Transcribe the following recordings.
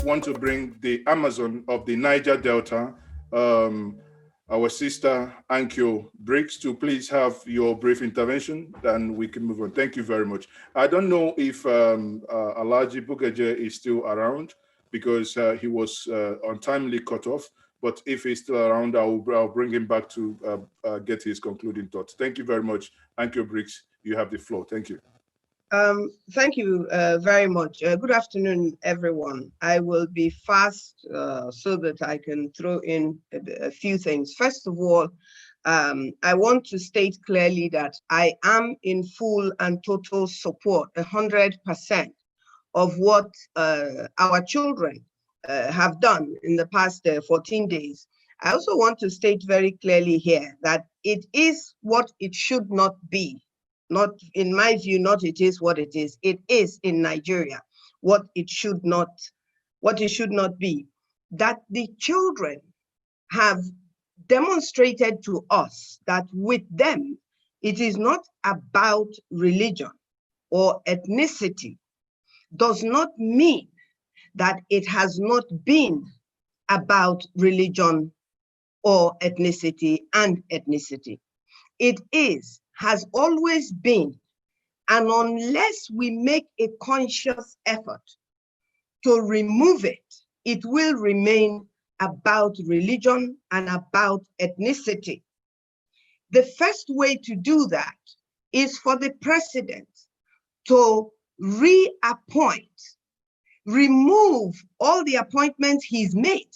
want to bring the Amazon of the Niger Delta, our sister Annkio Briggs, to please have your brief intervention, then we can move on. Thank you very much. I don't know if Alhaji Bugaje is still around, because he was untimely cut off, but if he's still around, I'll bring him back to get his concluding thoughts. Thank you very much. Annkio Briggs, you have the floor. Thank you. Thank you very much. Good afternoon, everyone. I will be fast so that I can throw in a few things. First of all, I want to state clearly that I am in full and total support, 100%, of what our children have done in the past 14 days. I also want to state very clearly here that it is what it should not be. Not, in my view, not it is what it is. It is in Nigeria what it should not be. That the children have demonstrated to us that with them, it is not about religion or ethnicity. Does not mean that it has not been about religion or ethnicity and ethnicity. It has always been, and unless we make a conscious effort to remove it, it will remain about religion and about ethnicity. The first way to do that is for the president to reappoint, remove all the appointments he's made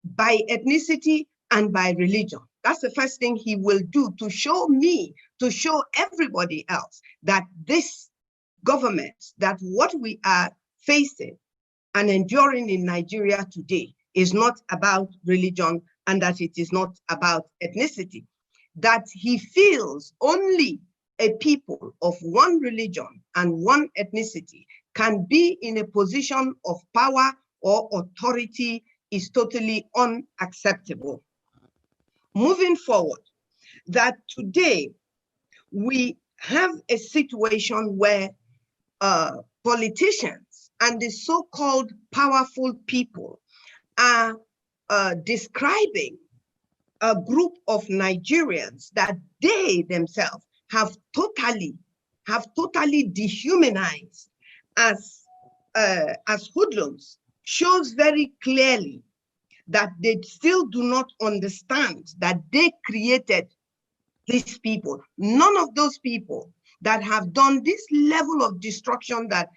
by ethnicity and by religion. That's the first thing he will do, to show me, to show everybody else that this government, that what we are facing and enduring in Nigeria today is not about religion and that it is not about ethnicity. That he feels only a people of one religion and one ethnicity can be in a position of power or authority is totally unacceptable. Moving forward, that today we have a situation where politicians and the so-called powerful people are describing a group of Nigerians that they themselves have totally dehumanized as hoodlums, shows very clearly that they still do not understand that they created these people. None of those people that have done this level of destruction that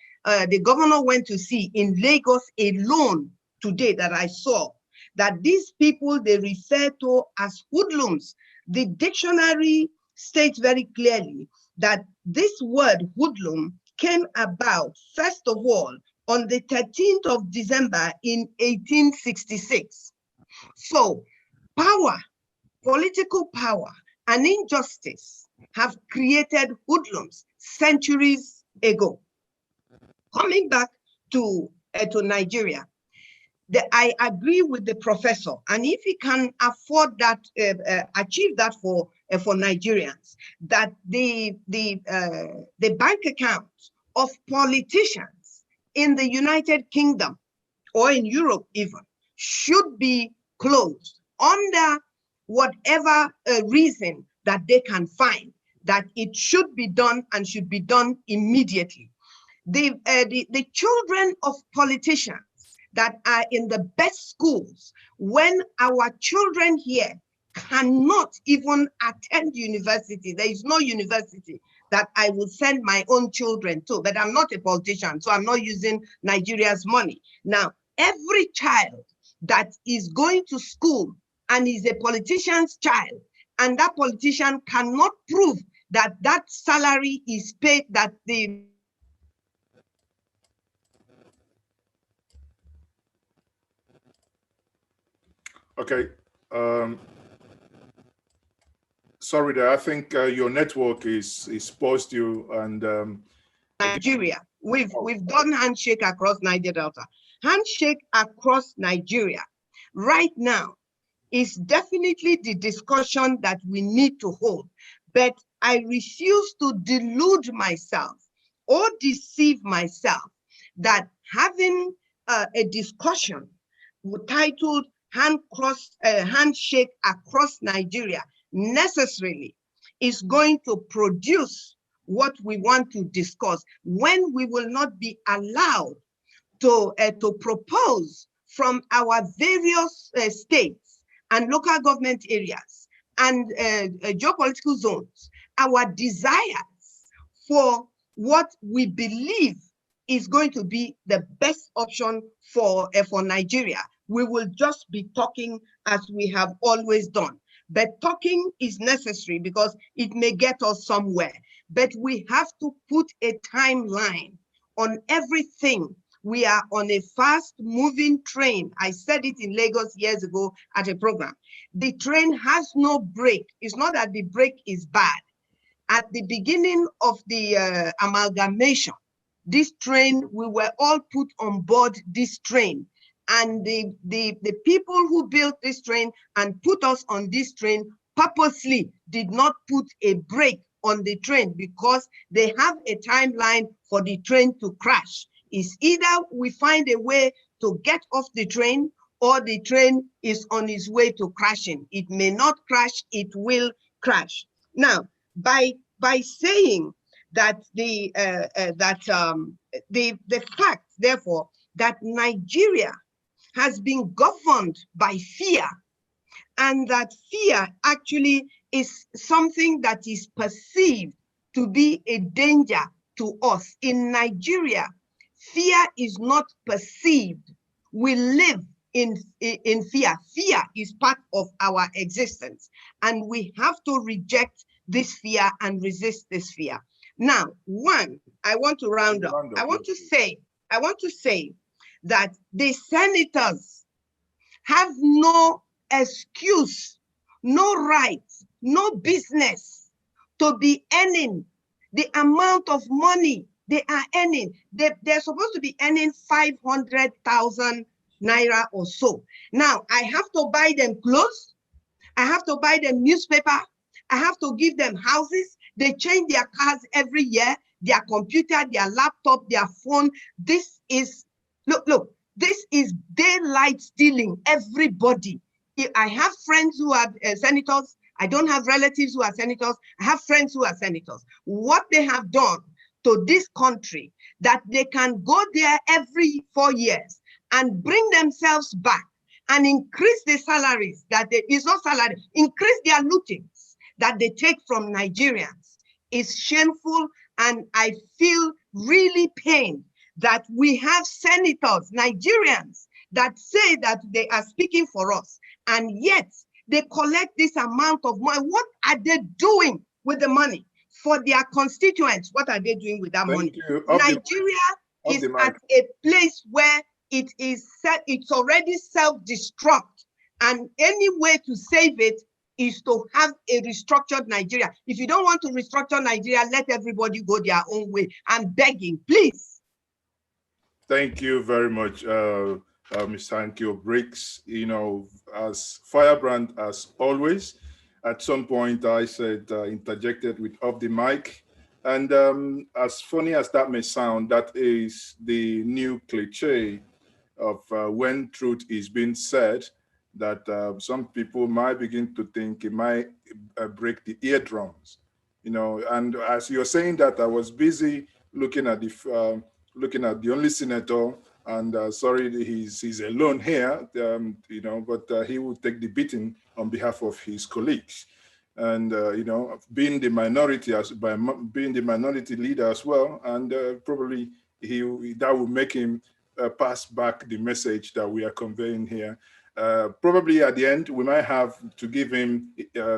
the governor went to see in Lagos alone today, that I saw, that these people they refer to as hoodlums. The dictionary states very clearly that this word hoodlum came about, first of all, on the 13th of December in 1866. So power, political power, and injustice have created hoodlums centuries ago. Coming back to Nigeria, I agree with the professor, and if he can afford that, achieve that for Nigerians, that the bank accounts of politicians in the United Kingdom or in Europe even should be closed under whatever reason that they can find, that it should be done and should be done immediately. The children of politicians that are in the best schools, when our children here cannot even attend university, there is no university that I will send my own children to, but I'm not a politician, so I'm not using Nigeria's money. Now, every child that is going to school and is a politician's child, and that politician cannot prove that that salary is paid, that the Okay. Sorry there, I think your network is paused you, and Nigeria. We've done handshake across Niger Delta. Handshake across Nigeria right now is definitely the discussion that we need to hold. But I refuse to delude myself or deceive myself that having a discussion titled Handshake Across Nigeria necessarily is going to produce what we want to discuss, when we will not be allowed to propose from our various states and local government areas and geopolitical zones our desires for what we believe is going to be the best option for Nigeria. We will just be talking as we have always done. But talking is necessary because it may get us somewhere. But we have to put a timeline on everything. We are on a fast-moving train. I said it in Lagos years ago at a program. The train has no brake. It's not that the brake is bad. At the beginning of the amalgamation, this train, we were all put on board this train. And the people who built this train and put us on this train purposely did not put a brake on the train because they have a timeline for the train to crash. It's either we find a way to get off the train or the train is on its way to crashing. It may not crash, it will crash. Now, by saying that the fact, therefore, that Nigeria has been governed by fear, and that fear actually is something that is perceived to be a danger to us. In Nigeria, fear is not perceived. We live in fear. Fear is part of our existence, and we have to reject this fear and resist this fear. Now, one, I want to round up. I want to say that the senators have no excuse, no right, no business to be earning the amount of money they are earning. They're supposed to be earning 500,000 naira or so. Now, I have to buy them clothes. I have to buy them newspaper. I have to give them houses. They change their cars every year, their computer, their laptop, their phone. This is, look, this is daylight stealing everybody. I have friends who are senators. I don't have relatives who are senators. I have friends who are senators. What they have done to this country, that they can go there every 4 years and bring themselves back and increase the salaries, that it's not salary, increase their lootings that they take from Nigerians is shameful. And I feel really pained that we have senators, Nigerians, that say that they are speaking for us, and yet they collect this amount of money. What are they doing with the money? For their constituents, what are they doing with that money? Nigeria is at a place where it's already self-destruct, and any way to save it is to have a restructured Nigeria. If you don't want to restructure Nigeria, let everybody go their own way. I'm begging, please. Thank you very much, Mr. Annkio Briggs. You know, as firebrand as always. At some point, I said, interjected with off the mic. And as funny as that may sound, that is the new cliche of when truth is being said, that some people might begin to think it might break the eardrums. You know, and as you're saying that, I was busy looking at the only senator, and sorry, he's alone here, you know, but he will take the beating on behalf of his colleagues, and you know, being the minority being the minority leader as well, and probably that will make him pass back the message that we are conveying here. Probably at the end, we might have to give him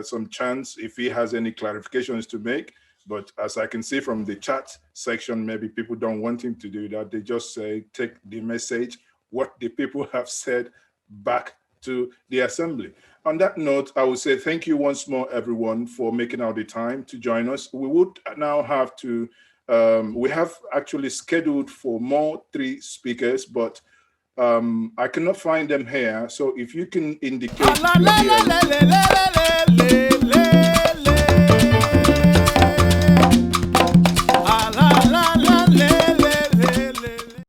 some chance if he has any clarifications to make. But as I can see from the chat section, maybe people don't want him to do that. They just say, take the message, what the people have said, back to the assembly. On that note, I would say thank you once more, everyone, for making out the time to join us. We would now have to, we have actually scheduled for more 3 speakers, but I cannot find them here. So if you can indicate.